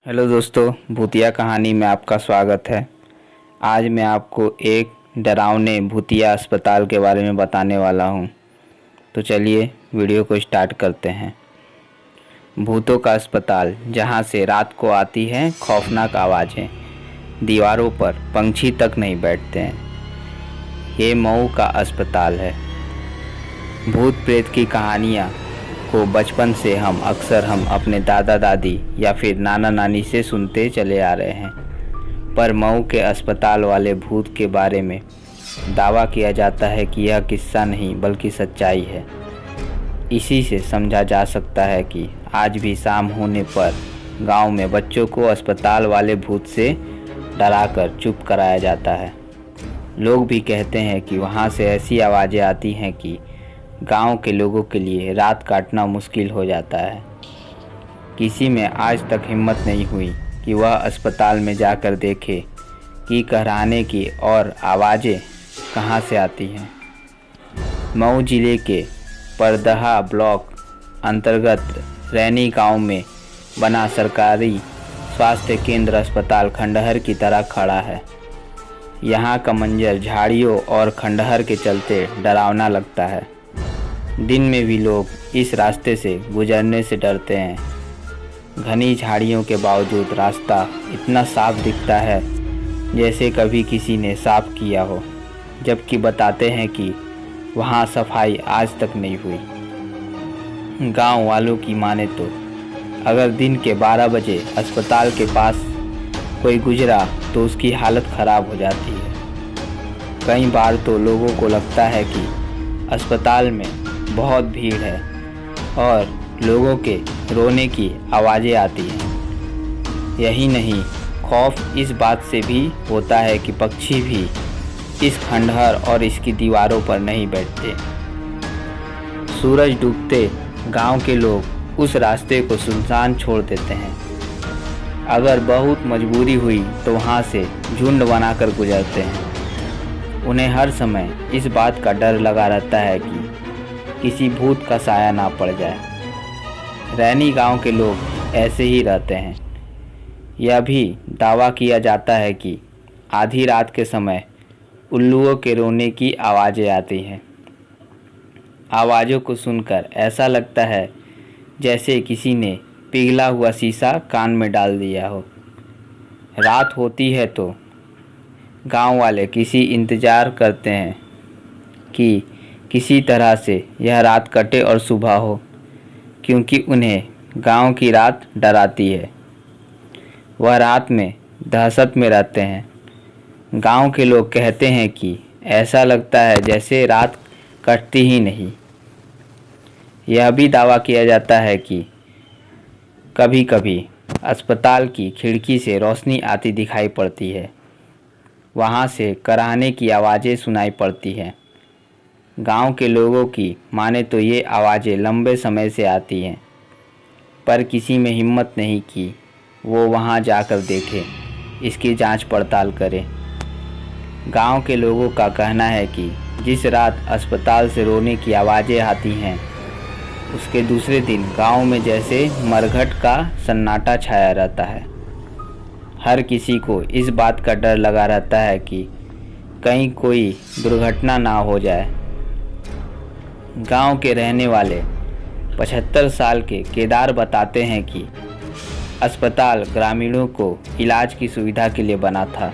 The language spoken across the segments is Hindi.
हेलो दोस्तों, भूतिया कहानी में आपका स्वागत है। आज मैं आपको एक डरावने भूतिया अस्पताल के बारे में बताने वाला हूँ। तो चलिए वीडियो को स्टार्ट करते हैं। भूतों का अस्पताल, जहाँ से रात को आती हैं खौफनाक आवाज़ें, दीवारों पर पंछी तक नहीं बैठते हैं। ये मऊ का अस्पताल है। भूत प्रेत की कहानियाँ को बचपन से हम अपने दादा दादी या फिर नाना नानी से सुनते चले आ रहे हैं, पर मऊ के अस्पताल वाले भूत के बारे में दावा किया जाता है कि यह किस्सा नहीं बल्कि सच्चाई है। इसी से समझा जा सकता है कि आज भी शाम होने पर गांव में बच्चों को अस्पताल वाले भूत से डराकर चुप कराया जाता है। लोग भी कहते हैं कि वहां से ऐसी आवाज़ें आती हैं कि गांव के लोगों के लिए रात काटना मुश्किल हो जाता है। किसी में आज तक हिम्मत नहीं हुई कि वह अस्पताल में जाकर देखे कि कहराने की और आवाज़ें कहां से आती हैं। मऊ जिले के परदहा ब्लॉक अंतर्गत रैनी गांव में बना सरकारी स्वास्थ्य केंद्र अस्पताल खंडहर की तरह खड़ा है। यहाँ का मंजर झाड़ियों और खंडहर के चलते डरावना लगता है। दिन में भी लोग इस रास्ते से गुजरने से डरते हैं। घनी झाड़ियों के बावजूद रास्ता इतना साफ दिखता है जैसे कभी किसी ने साफ किया हो, जबकि बताते हैं कि वहाँ सफाई आज तक नहीं हुई। गांव वालों की माने तो अगर दिन के 12 बजे अस्पताल के पास कोई गुजरा तो उसकी हालत ख़राब हो जाती है। कई बार तो लोगों को लगता है कि अस्पताल में बहुत भीड़ है और लोगों के रोने की आवाज़ें आती हैं। यही नहीं, खौफ इस बात से भी होता है कि पक्षी भी इस खंडहर और इसकी दीवारों पर नहीं बैठते। सूरज डूबते गांव के लोग उस रास्ते को सुनसान छोड़ देते हैं। अगर बहुत मजबूरी हुई तो वहां से झुंड बनाकर गुजरते हैं। उन्हें हर समय इस बात का डर लगा रहता है कि किसी भूत का साया ना पड़ जाए। रैनी गांव के लोग ऐसे ही रहते हैं। यह भी दावा किया जाता है कि आधी रात के समय उल्लुओं के रोने की आवाज़ें आती हैं। आवाज़ों को सुनकर ऐसा लगता है जैसे किसी ने पिघला हुआ शीशा कान में डाल दिया हो। रात होती है तो गांव वाले किसी इंतज़ार करते हैं कि किसी तरह से यह रात कटे और सुबह हो, क्योंकि उन्हें गांव की रात डराती है। वह रात में दहशत में रहते हैं। गांव के लोग कहते हैं कि ऐसा लगता है जैसे रात कटती ही नहीं। यह भी दावा किया जाता है कि कभी कभी अस्पताल की खिड़की से रोशनी आती दिखाई पड़ती है। वहाँ से कराहने की आवाज़ें सुनाई पड़ती हैं। गांव के लोगों की माने तो ये आवाज़ें लंबे समय से आती हैं, पर किसी में हिम्मत नहीं कि वो वहां जाकर देखे, इसकी जांच पड़ताल करे। गांव के लोगों का कहना है कि जिस रात अस्पताल से रोने की आवाज़ें आती हैं, उसके दूसरे दिन गांव में जैसे मरघट का सन्नाटा छाया रहता है। हर किसी को इस बात का डर लगा रहता है कि कहीं कोई दुर्घटना ना हो जाए। गांव के रहने वाले 75 साल के केदार बताते हैं कि अस्पताल ग्रामीणों को इलाज की सुविधा के लिए बना था,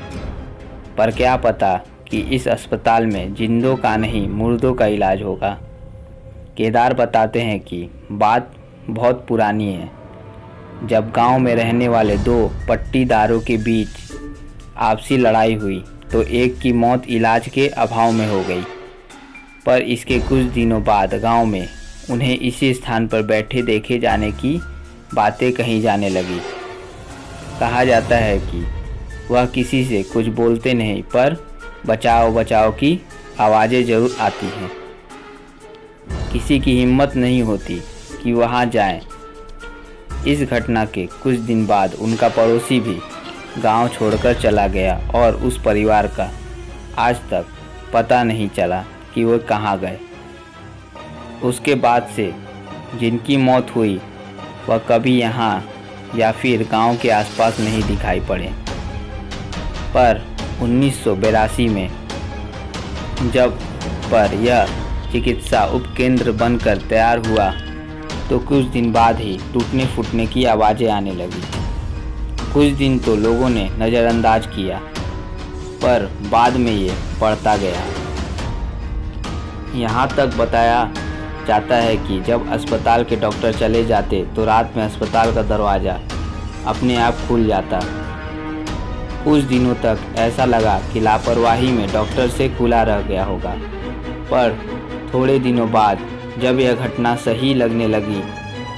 पर क्या पता कि इस अस्पताल में जिंदों का नहीं मुर्दों का इलाज होगा। केदार बताते हैं कि बात बहुत पुरानी है, जब गांव में रहने वाले 2 पट्टीदारों के बीच आपसी लड़ाई हुई तो एक की मौत इलाज के अभाव में हो गई। पर इसके कुछ दिनों बाद गांव में उन्हें इसी स्थान पर बैठे देखे जाने की बातें कही जाने लगी। कहा जाता है कि वह किसी से कुछ बोलते नहीं, पर बचाओ बचाओ की आवाज़ें ज़रूर आती हैं। किसी की हिम्मत नहीं होती कि वहां जाएं। इस घटना के कुछ दिन बाद उनका पड़ोसी भी गांव छोड़कर चला गया और उस परिवार का आज तक पता नहीं चला कि वो कहाँ गए। उसके बाद से जिनकी मौत हुई वह कभी यहाँ या फिर गांव के आसपास नहीं दिखाई पड़े। पर 1982 में जब पर यह चिकित्सा उपकेंद्र बनकर तैयार हुआ तो कुछ दिन बाद ही टूटने फूटने की आवाज़ें आने लगी। कुछ दिन तो लोगों ने नज़रअंदाज किया, पर बाद में ये बढ़ता गया। यहाँ तक बताया जाता है कि जब अस्पताल के डॉक्टर चले जाते तो रात में अस्पताल का दरवाज़ा अपने आप खुल जाता। कुछ दिनों तक ऐसा लगा कि लापरवाही में डॉक्टर से खुला रह गया होगा, पर थोड़े दिनों बाद जब यह घटना सही लगने लगी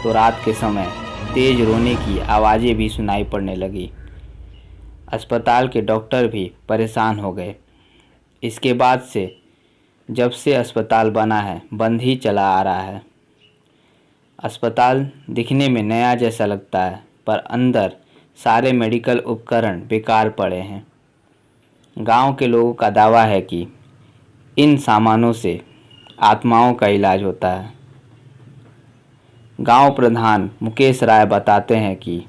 तो रात के समय तेज रोने की आवाज़ें भी सुनाई पड़ने लगी। अस्पताल के डॉक्टर भी परेशान हो गए। इसके बाद से जब से अस्पताल बना है बंद ही चला आ रहा है। अस्पताल दिखने में नया जैसा लगता है, पर अंदर सारे मेडिकल उपकरण बेकार पड़े हैं। गांव के लोगों का दावा है कि इन सामानों से आत्माओं का इलाज होता है। गांव प्रधान मुकेश राय बताते हैं कि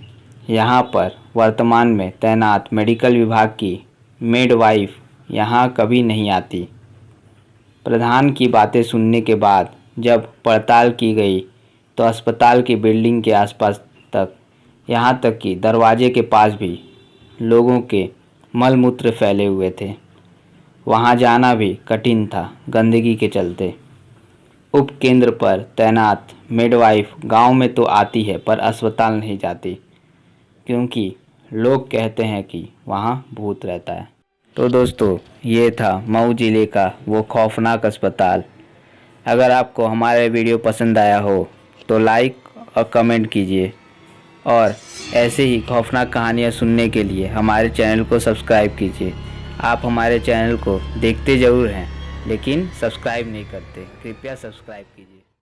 यहाँ पर वर्तमान में तैनात मेडिकल विभाग की मिडवाइफ यहाँ कभी नहीं आती। प्रधान की बातें सुनने के बाद जब पड़ताल की गई तो अस्पताल की बिल्डिंग के आसपास तक, यहाँ तक कि दरवाजे के पास भी लोगों के मलमूत्र फैले हुए थे। वहाँ जाना भी कठिन था गंदगी के चलते। उपकेंद्र पर तैनात मिडवाइफ गांव में तो आती है पर अस्पताल नहीं जाती, क्योंकि लोग कहते हैं कि वहाँ भूत रहता है। तो दोस्तों, ये था मऊ ज़िले का वो खौफनाक अस्पताल। अगर आपको हमारा वीडियो पसंद आया हो तो लाइक और कमेंट कीजिए, और ऐसे ही खौफनाक कहानियाँ सुनने के लिए हमारे चैनल को सब्सक्राइब कीजिए। आप हमारे चैनल को देखते ज़रूर हैं लेकिन सब्सक्राइब नहीं करते, कृपया सब्सक्राइब कीजिए।